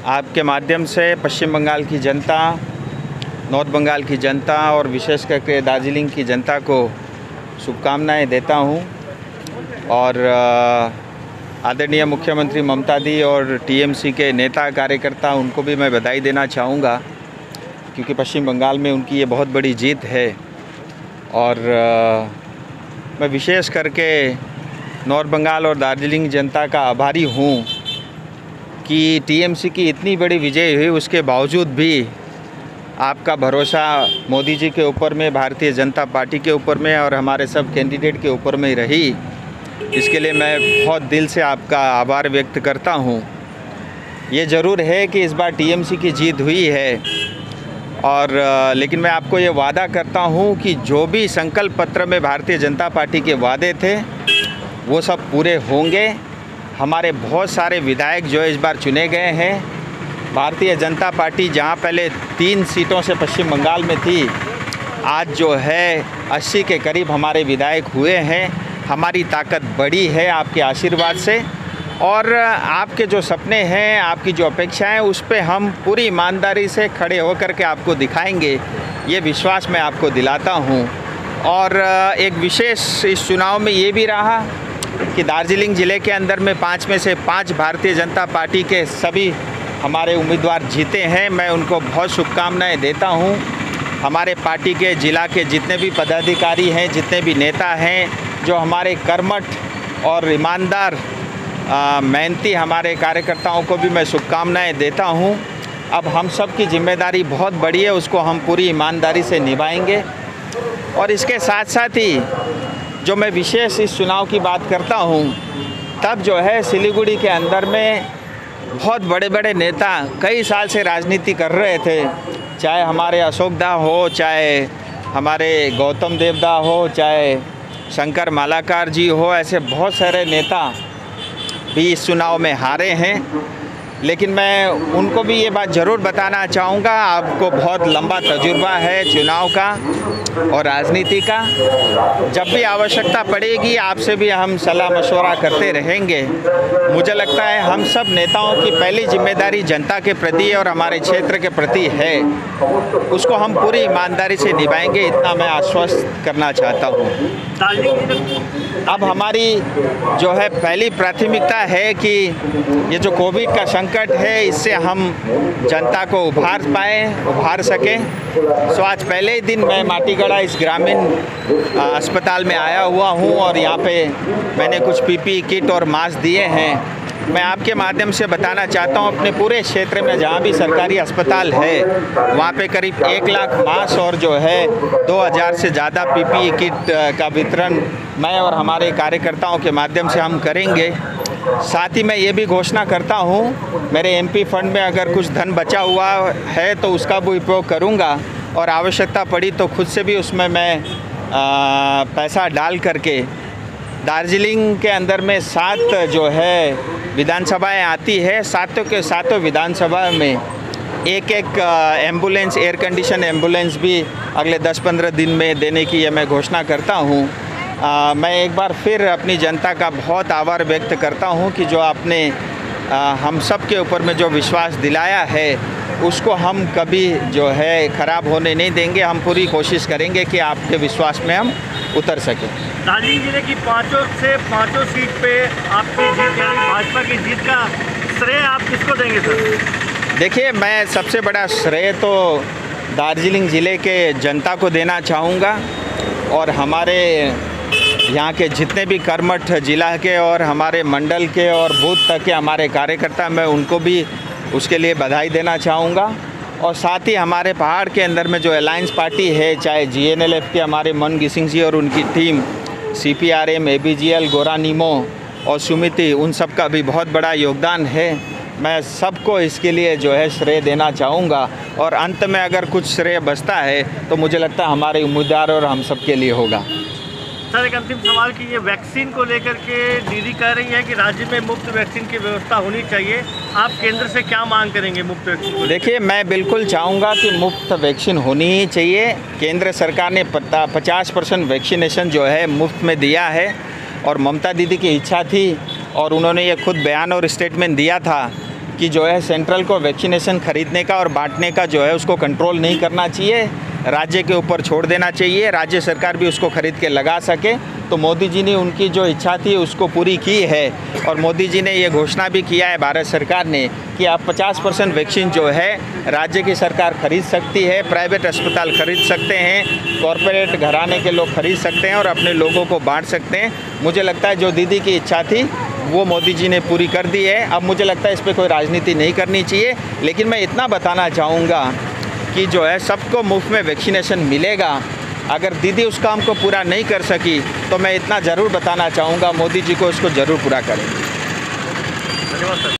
आपके माध्यम से पश्चिम बंगाल की जनता, नॉर्थ बंगाल की जनता और विशेष करके दार्जिलिंग की जनता को शुभकामनाएं देता हूं। और आदरणीय मुख्यमंत्री ममता दी और टीएमसी के नेता कार्यकर्ता, उनको भी मैं बधाई देना चाहूँगा, क्योंकि पश्चिम बंगाल में उनकी ये बहुत बड़ी जीत है। और मैं विशेष करके नॉर्थ बंगाल और दार्जिलिंग जनता का आभारी हूँ कि टीएमसी की इतनी बड़ी विजय हुई, उसके बावजूद भी आपका भरोसा मोदी जी के ऊपर में, भारतीय जनता पार्टी के ऊपर में और हमारे सब कैंडिडेट के ऊपर में रही। इसके लिए मैं बहुत दिल से आपका आभार व्यक्त करता हूँ। ये ज़रूर है कि इस बार टीएमसी की जीत हुई है, और लेकिन मैं आपको ये वादा करता हूँ कि जो भी संकल्प पत्र में भारतीय जनता पार्टी के वादे थे वो सब पूरे होंगे। हमारे बहुत सारे विधायक जो इस बार चुने गए हैं, भारतीय जनता पार्टी जहाँ पहले 3 सीटों से पश्चिम बंगाल में थी, आज जो है 80 के करीब हमारे विधायक हुए हैं। हमारी ताकत बढ़ी है आपके आशीर्वाद से, और आपके जो सपने हैं, आपकी जो अपेक्षाएं हैं, उस पे हम पूरी ईमानदारी से खड़े होकर के आपको दिखाएंगे, ये विश्वास मैं आपको दिलाता हूं। और एक विशेष इस चुनाव में ये भी रहा कि दार्जिलिंग ज़िले के अंदर में 5 में से 5 भारतीय जनता पार्टी के सभी हमारे उम्मीदवार जीते हैं। मैं उनको बहुत शुभकामनाएं देता हूं। हमारे पार्टी के ज़िला के जितने भी पदाधिकारी हैं, जितने भी नेता हैं, जो हमारे कर्मठ और ईमानदार मेहनती हमारे कार्यकर्ताओं को भी मैं शुभकामनाएं देता हूं। अब हम सब की जिम्मेदारी बहुत बड़ी है, उसको हम पूरी ईमानदारी से निभाएंगे। और इसके साथ साथ ही जो मैं विशेष इस चुनाव की बात करता हूं, तब जो है सिलीगुड़ी के अंदर में बहुत बड़े बड़े नेता कई साल से राजनीति कर रहे थे, चाहे हमारे अशोक दा हो, चाहे हमारे गौतम देवदा हो, चाहे शंकर मालाकार जी हो, ऐसे बहुत सारे नेता भी इस चुनाव में हारे हैं। लेकिन मैं उनको भी ये बात ज़रूर बताना चाहूँगा, आपको बहुत लंबा तजुर्बा है चुनाव का और राजनीति का। जब भी आवश्यकता पड़ेगी आपसे भी हम सलाह मशवरा करते रहेंगे। मुझे लगता है हम सब नेताओं की पहली जिम्मेदारी जनता के प्रति और हमारे क्षेत्र के प्रति है, उसको हम पूरी ईमानदारी से निभाएंगे, इतना मैं आश्वस्त करना चाहता हूँ। अब हमारी जो है पहली प्राथमिकता है कि ये जो कोविड का संकट है, इससे हम जनता को उभार सकें। सो आज पहले ही दिन मैं माटीगढ़ा इस ग्रामीण अस्पताल में आया हुआ हूँ, और यहाँ पे मैंने कुछ पीपीई किट और मास्क दिए हैं। मैं आपके माध्यम से बताना चाहता हूँ, अपने पूरे क्षेत्र में जहाँ भी सरकारी अस्पताल है, वहाँ पे करीब 1 लाख मास्क और जो है 2000 से ज़्यादा पीपीई किट का वितरण मैं और हमारे कार्यकर्ताओं के माध्यम से हम करेंगे। साथ ही मैं ये भी घोषणा करता हूँ, मेरे एमपी फंड में अगर कुछ धन बचा हुआ है तो उसका भी उपयोग करूँगा, और आवश्यकता पड़ी तो खुद से भी उसमें मैं पैसा डाल करके दार्जिलिंग के अंदर में 7 जो है विधानसभाएं आती है, 7 के 7 विधानसभा में एक एम्बुलेंस, एयर कंडीशन एम्बुलेंस भी अगले 10-15 दिन में देने की ये मैं घोषणा करता हूँ। मैं एक बार फिर अपनी जनता का बहुत आभार व्यक्त करता हूँ कि जो आपने हम सब के ऊपर में जो विश्वास दिलाया है, उसको हम कभी जो है ख़राब होने नहीं देंगे। हम पूरी कोशिश करेंगे कि आपके विश्वास में हम उतर सकें। दार्जिलिंग जिले की 5 सीट पे आपकी जीत, यानी भाजपा की जीत का श्रेय आप किसको देंगे सर? देखिए, मैं सबसे बड़ा श्रेय तो दार्जिलिंग ज़िले के जनता को देना चाहूँगा, और हमारे यहाँ के जितने भी कर्मठ जिला के और हमारे मंडल के और बूथ तक के हमारे कार्यकर्ता, मैं उनको भी उसके लिए बधाई देना चाहूँगा। और साथ ही हमारे पहाड़ के अंदर में जो अलायंस पार्टी है, चाहे जीएनएलएफ के हमारे मन गिसिंग जी और उनकी टीम, सीपीआरएम, एबीजीएल, गोरानीमो और सुमिति, उन सब का भी बहुत बड़ा योगदान है। मैं सबको इसके लिए जो है श्रेय देना चाहूँगा, और अंत में अगर कुछ श्रेय बचता है तो मुझे लगता है हमारे उम्मीदवार और हम सब के लिए होगा। सर, एक अंतिम सवाल कि ये वैक्सीन को लेकर के दीदी कह रही है कि राज्य में मुफ्त वैक्सीन की व्यवस्था होनी चाहिए, आप केंद्र से क्या मांग करेंगे मुफ्त वैक्सीन को? देखिए, मैं बिल्कुल चाहूँगा कि मुफ्त वैक्सीन होनी ही चाहिए। केंद्र सरकार ने 50% वैक्सीनेशन जो है मुफ्त में दिया है, और ममता दीदी की इच्छा थी और उन्होंने ये खुद बयान और स्टेटमेंट दिया था कि जो है सेंट्रल को वैक्सीनेशन खरीदने का और बांटने का जो है उसको कंट्रोल नहीं करना चाहिए, राज्य के ऊपर छोड़ देना चाहिए, राज्य सरकार भी उसको खरीद के लगा सके। तो मोदी जी ने उनकी जो इच्छा थी उसको पूरी की है और मोदी जी ने ये घोषणा भी किया है भारत सरकार ने कि आप 50% वैक्सीन जो है राज्य की सरकार खरीद सकती है, प्राइवेट अस्पताल खरीद सकते हैं, कॉरपोरेट घराने के लोग खरीद सकते हैं और अपने लोगों को बांट सकते हैं। मुझे लगता है जो दीदी की इच्छा थी वो मोदी जी ने पूरी कर दी है। अब मुझे लगता है इस पर कोई राजनीति नहीं करनी चाहिए, लेकिन मैं इतना बताना चाहूँगा कि जो है सबको मुफ्त में वैक्सीनेशन मिलेगा। अगर दीदी उस काम को पूरा नहीं कर सकी तो मैं इतना ज़रूर बताना चाहूँगा मोदी जी को इसको ज़रूर पूरा करें। धन्यवाद सर।